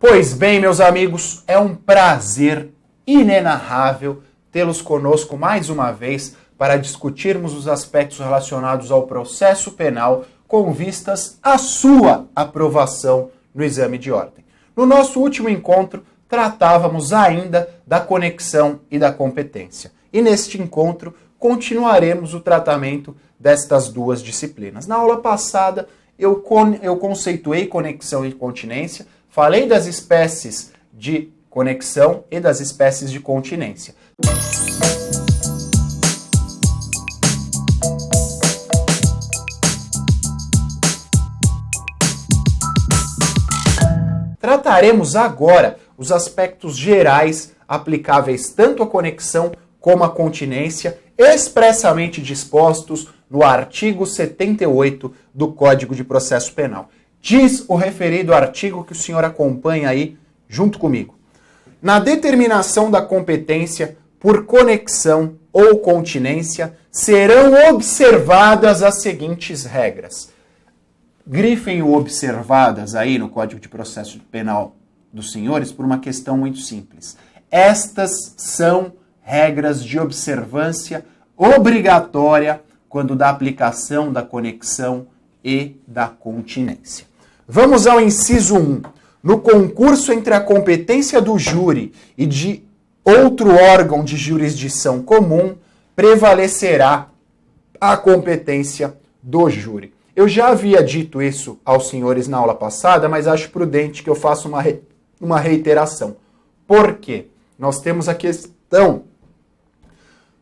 Pois bem, meus amigos, é um prazer inenarrável tê-los conosco mais uma vez para discutirmos os aspectos relacionados ao processo penal com vistas à sua aprovação no exame de ordem. No nosso último encontro, tratávamos ainda da conexão e da competência. E neste encontro, continuaremos o tratamento destas duas disciplinas. Na aula passada, eu conceituei conexão e continência, falei das espécies de conexão e das espécies de continência. Trataremos agora os aspectos gerais aplicáveis tanto à conexão como à continência, expressamente dispostos no artigo 78 do Código de Processo Penal. Diz o referido artigo que o senhor acompanha aí junto comigo. Na determinação da competência por conexão ou continência, serão observadas as seguintes regras. Grifem o observadas aí no Código de Processo Penal dos senhores por uma questão muito simples. Estas são regras de observância obrigatória quando da aplicação da conexão e da continência. Vamos ao inciso 1. No concurso entre a competência do júri e de outro órgão de jurisdição comum, prevalecerá a competência do júri. Eu já havia dito isso aos senhores na aula passada, mas acho prudente que eu faça uma reiteração. Por quê? Nós temos a questão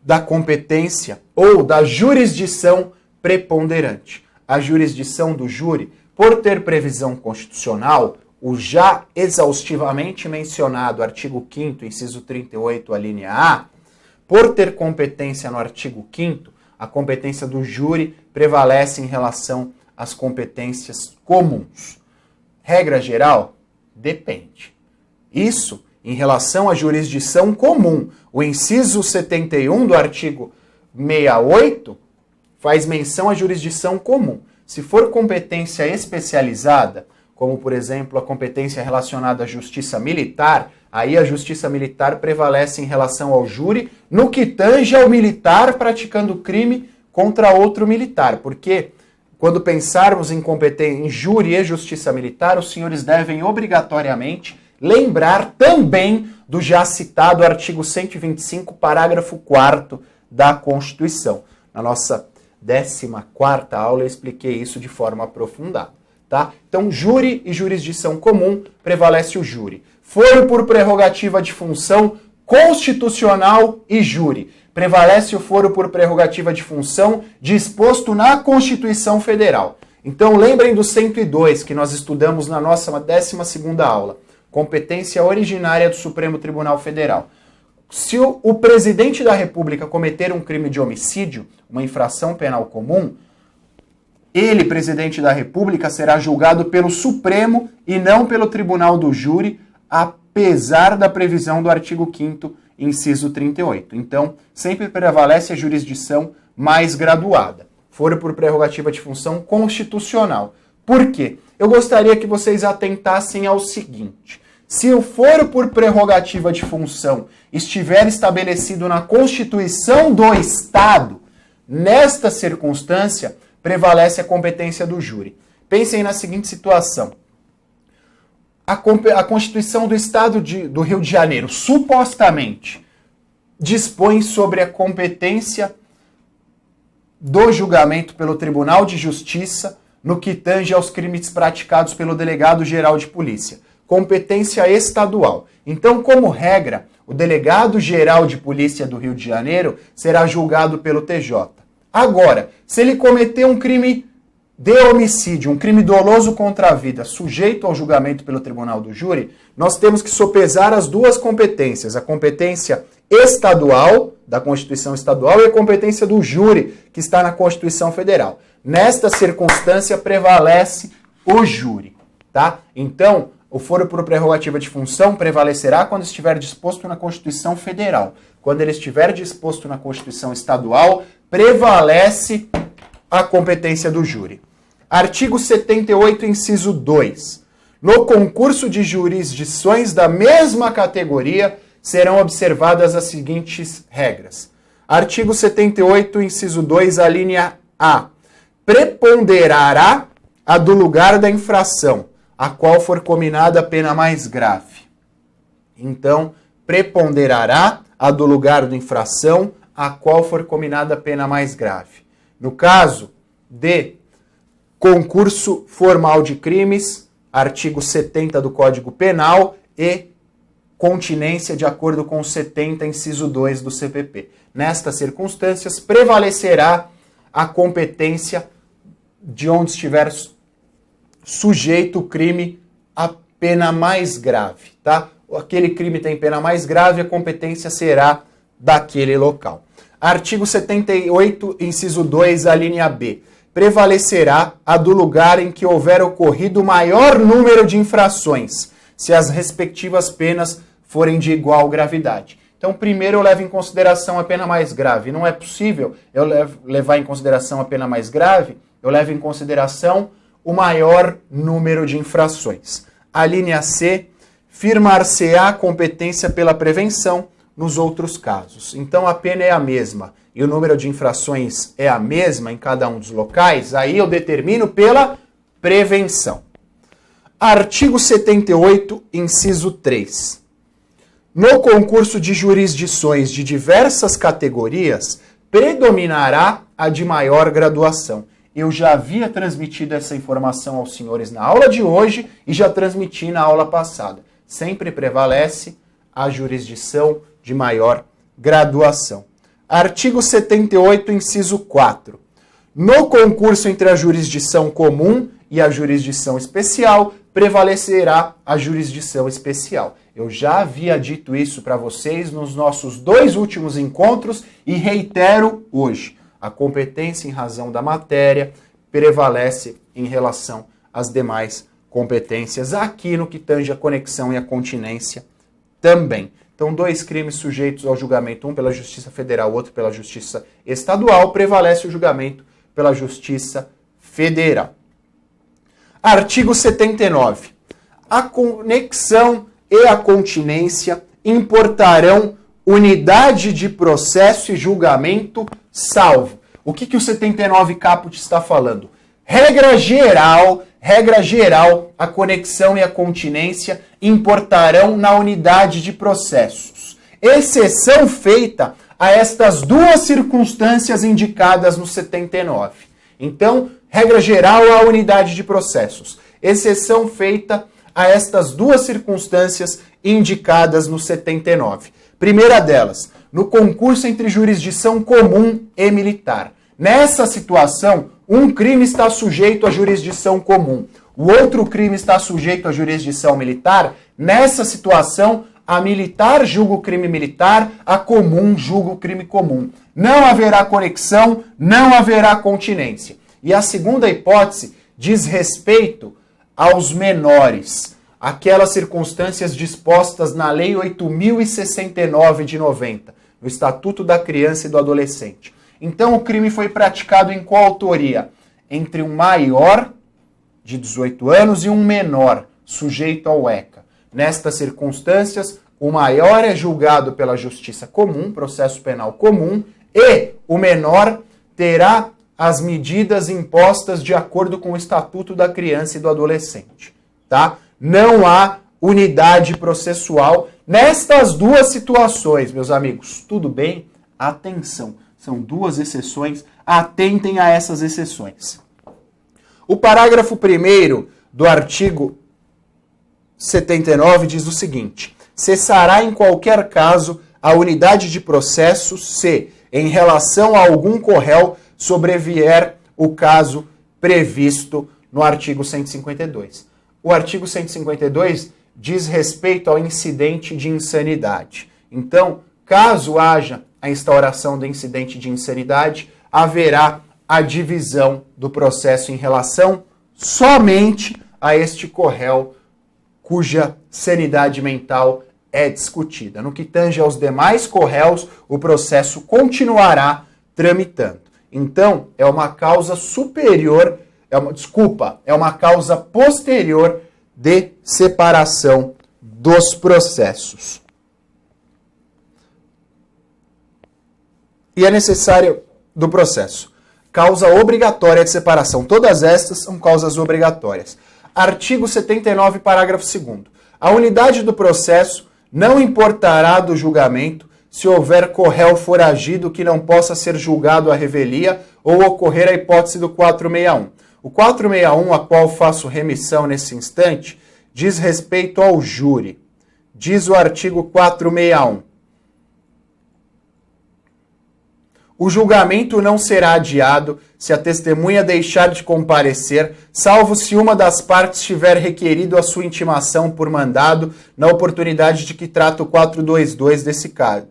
da competência ou da jurisdição preponderante. A jurisdição do júri, por ter previsão constitucional, o já exaustivamente mencionado artigo 5º, inciso 38, a linha A, por ter competência no artigo 5º, a competência do júri prevalece em relação às competências comuns. Regra geral? Depende. Isso em relação à jurisdição comum. O inciso 71 do artigo 68 faz menção à jurisdição comum. Se for competência especializada, como, por exemplo, a competência relacionada à justiça militar, aí a justiça militar prevalece em relação ao júri no que tange ao militar praticando crime contra outro militar. Porque quando pensarmos em júri e justiça militar, os senhores devem obrigatoriamente lembrar também do já citado artigo 125, parágrafo 4º da Constituição. Na nossa 14ª aula eu expliquei isso de forma aprofundada. Tá? Então, júri e jurisdição comum, prevalece o júri. Foro por prerrogativa de função constitucional e júri. Prevalece o foro por prerrogativa de função disposto na Constituição Federal. Então, lembrem do 102 que nós estudamos na nossa 12ª aula. Competência originária do Supremo Tribunal Federal. Se o presidente da República cometer um crime de homicídio, uma infração penal comum, ele, presidente da República, será julgado pelo Supremo e não pelo Tribunal do Júri, apesar da previsão do artigo 5º, inciso 38. Então, sempre prevalece a jurisdição mais graduada. Foro por prerrogativa de função constitucional. Por quê? Eu gostaria que vocês atentassem ao seguinte. Se o foro por prerrogativa de função estiver estabelecido na Constituição do Estado, nesta circunstância, prevalece a competência do júri. Pensem na seguinte situação. A Constituição do Estado do Rio de Janeiro, supostamente, dispõe sobre a competência do julgamento pelo Tribunal de Justiça no que tange aos crimes praticados pelo Delegado-Geral de Polícia. Competência estadual. Então, como regra, o Delegado-Geral de Polícia do Rio de Janeiro será julgado pelo TJ. Agora, se ele cometer um crime de homicídio, um crime doloso contra a vida, sujeito ao julgamento pelo Tribunal do Júri, nós temos que sopesar as duas competências, a competência estadual, da Constituição Estadual, e a competência do júri, que está na Constituição Federal. Nesta circunstância, prevalece o júri, tá? Então, o foro por prerrogativa de função prevalecerá quando estiver disposto na Constituição Federal. Quando ele estiver disposto na Constituição Estadual, prevalece a competência do júri. Artigo 78, inciso 2. No concurso de jurisdições da mesma categoria, serão observadas as seguintes regras. Artigo 78, inciso 2, a linha A. Preponderará a do lugar da infração, a qual for cominada a pena mais grave. Então, preponderará a do lugar da infração, a qual for cominada a pena mais grave. No caso de concurso formal de crimes, artigo 70 do Código Penal e continência de acordo com o 70, inciso 2 do CPP. Nestas circunstâncias, prevalecerá a competência de onde estiver sujeito o crime à pena mais grave, tá? Aquele crime tem pena mais grave, a competência será daquele local. Artigo 78, inciso 2, a linha B. Prevalecerá a do lugar em que houver ocorrido maior número de infrações, se as respectivas penas forem de igual gravidade. Então, primeiro eu levo em consideração a pena mais grave. Não é possível eu levar em consideração a pena mais grave, eu levo em consideração o maior número de infrações. A linha C, firmar-se-á a competência pela prevenção nos outros casos. Então, a pena é a mesma e o número de infrações é a mesma em cada um dos locais, aí eu determino pela prevenção. Artigo 78, inciso 3. No concurso de jurisdições de diversas categorias, predominará a de maior graduação. Eu já havia transmitido essa informação aos senhores na aula de hoje e já transmiti na aula passada. Sempre prevalece a jurisdição de maior graduação. Artigo 78, inciso 4. No concurso entre a jurisdição comum e a jurisdição especial, prevalecerá a jurisdição especial. Eu já havia dito isso para vocês nos nossos 2 últimos encontros e reitero hoje. A competência em razão da matéria prevalece em relação às demais competências, aqui no que tange a conexão e a continência também. Então, 2 crimes sujeitos ao julgamento, um pela Justiça Federal, outro pela Justiça Estadual, prevalece o julgamento pela Justiça Federal. Artigo 79. A conexão e a continência importarão unidade de processo e julgamento salvo. O que o 79 caput está falando? Regra geral, a conexão e a continência importarão na unidade de processos. Exceção feita a estas 2 circunstâncias indicadas no 79. Então, regra geral, a unidade de processos. Exceção feita a estas 2 circunstâncias indicadas no 79. Primeira delas, no concurso entre jurisdição comum e militar. Nessa situação, um crime está sujeito à jurisdição comum, o outro crime está sujeito à jurisdição militar. Nessa situação, a militar julga o crime militar, a comum julga o crime comum. Não haverá conexão, não haverá continência. E a segunda hipótese diz respeito aos menores, aquelas circunstâncias dispostas na Lei 8.069 de 90, no Estatuto da Criança e do Adolescente. Então, o crime foi praticado em qual autoria? Entre um maior de 18 anos e um menor, sujeito ao ECA. Nestas circunstâncias, o maior é julgado pela Justiça Comum, processo penal comum, e o menor terá as medidas impostas de acordo com o Estatuto da Criança e do Adolescente. Tá? Não há unidade processual nestas 2 situações, meus amigos. Tudo bem? Atenção. São 2 exceções, atentem a essas exceções. O parágrafo 1º do artigo 79 diz o seguinte: cessará em qualquer caso a unidade de processo se, em relação a algum corréu, sobrevier o caso previsto no artigo 152. O artigo 152 diz respeito ao incidente de insanidade. Então, caso haja a instauração do incidente de insanidade, haverá a divisão do processo em relação somente a este corréu cuja sanidade mental é discutida. No que tange aos demais corréus, o processo continuará tramitando. Então, é uma causa superior, é uma causa posterior de separação dos processos. E é necessário do processo. Causa obrigatória de separação. Todas estas são causas obrigatórias. Artigo 79, parágrafo 2º. A unidade do processo não importará do julgamento se houver corréu foragido que não possa ser julgado à revelia ou ocorrer a hipótese do 461. O 461, a qual faço remissão nesse instante, diz respeito ao júri. Diz o artigo 461. O julgamento não será adiado se a testemunha deixar de comparecer, salvo se uma das partes tiver requerido a sua intimação por mandado na oportunidade de que trata o 422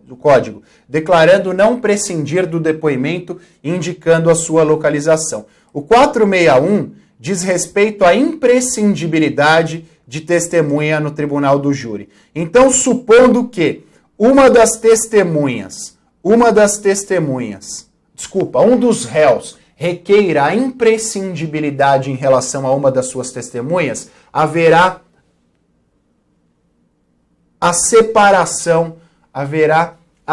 do Código, declarando não prescindir do depoimento e indicando a sua localização. O 461 diz respeito à imprescindibilidade de testemunha no tribunal do júri. Então, supondo que um dos réus requeira a imprescindibilidade em relação a uma das suas testemunhas, haverá a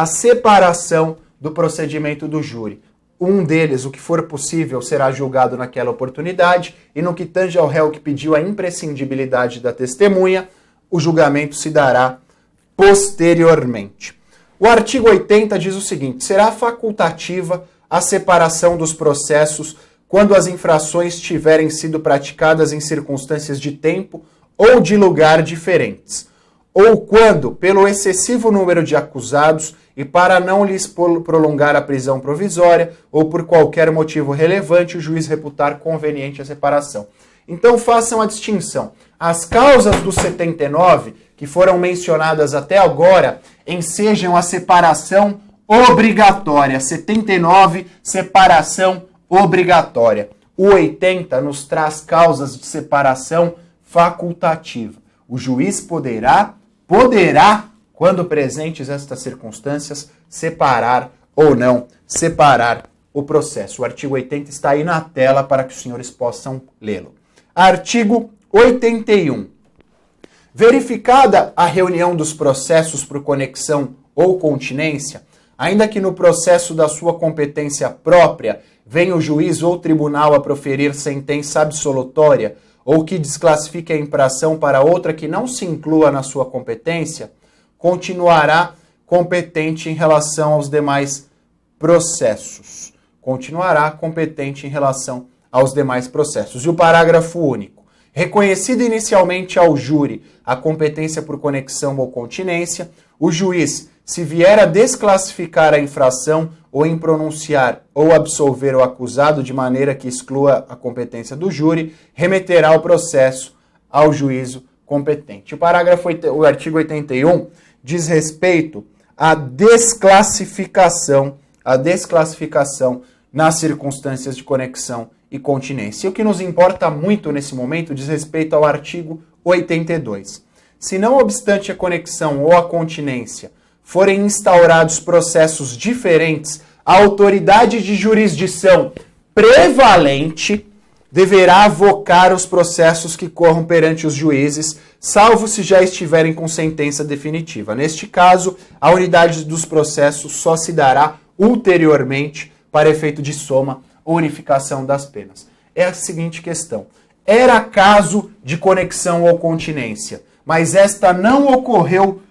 separação do procedimento do júri. Um deles, o que for possível, será julgado naquela oportunidade, e no que tange ao réu que pediu a imprescindibilidade da testemunha, o julgamento se dará posteriormente. O artigo 80 diz o seguinte: será facultativa a separação dos processos quando as infrações tiverem sido praticadas em circunstâncias de tempo ou de lugar diferentes, ou quando, pelo excessivo número de acusados e para não lhes prolongar a prisão provisória, ou por qualquer motivo relevante, o juiz reputar conveniente a separação. Então façam a distinção. As causas do 79, que foram mencionadas até agora, ensejam a separação obrigatória. 79, separação obrigatória. O 80 nos traz causas de separação facultativa. O juiz poderá, quando presentes estas circunstâncias, separar ou não separar o processo. O artigo 80 está aí na tela para que os senhores possam lê-lo. Artigo 81. Verificada a reunião dos processos por conexão ou continência, ainda que no processo da sua competência própria venha o juiz ou tribunal a proferir sentença absolutória ou que desclassifique a infração para outra que não se inclua na sua competência, continuará competente em relação aos demais processos. E o parágrafo único. Reconhecida inicialmente ao júri a competência por conexão ou continência, o juiz, se vier a desclassificar a infração ou impronunciar ou absolver o acusado de maneira que exclua a competência do júri, remeterá o processo ao juízo competente. O artigo 81 diz respeito à desclassificação nas circunstâncias de conexão e continência. E o que nos importa muito nesse momento diz respeito ao artigo 82. Se não obstante a conexão ou a continência forem instaurados processos diferentes, a autoridade de jurisdição prevalente deverá avocar os processos que corram perante os juízes, salvo se já estiverem com sentença definitiva. Neste caso, a unidade dos processos só se dará ulteriormente para efeito de soma ou unificação das penas. É a seguinte questão. Era caso de conexão ou continência, mas esta não ocorreu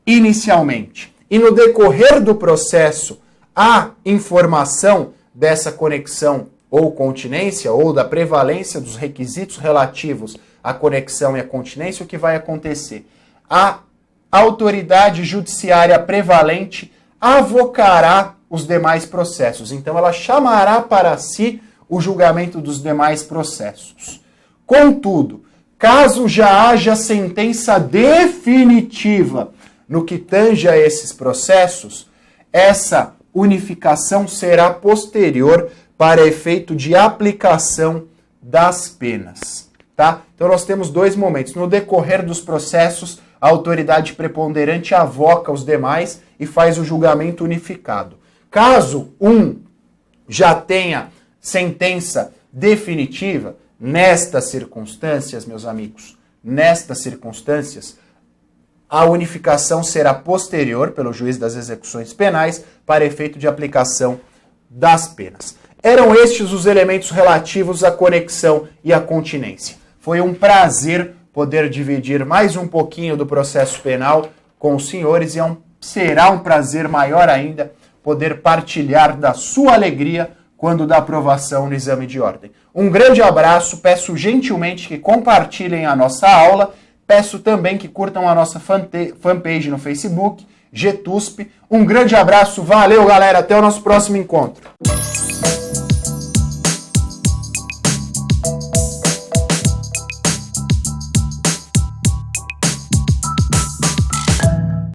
inicialmente. E no decorrer do processo, a informação dessa conexão ou continência, ou da prevalência dos requisitos relativos à conexão e à continência, o que vai acontecer? A autoridade judiciária prevalente avocará os demais processos. Então, ela chamará para si o julgamento dos demais processos. Contudo, caso já haja sentença definitiva no que tange a esses processos, essa unificação será posterior para efeito de aplicação das penas. Tá? Então, nós temos dois momentos. No decorrer dos processos, a autoridade preponderante avoca os demais e faz o julgamento unificado. Caso um já tenha sentença definitiva, nestas circunstâncias, meus amigos, nestas circunstâncias, a unificação será posterior pelo juiz das execuções penais para efeito de aplicação das penas. Eram estes os elementos relativos à conexão e à continência. Foi um prazer poder dividir mais um pouquinho do processo penal com os senhores e será um prazer maior ainda poder partilhar da sua alegria quando da aprovação no exame de ordem. Um grande abraço, peço gentilmente que compartilhem a nossa aula, peço também que curtam a nossa fanpage no Facebook, GTUSP. Um grande abraço, valeu galera, até o nosso próximo encontro.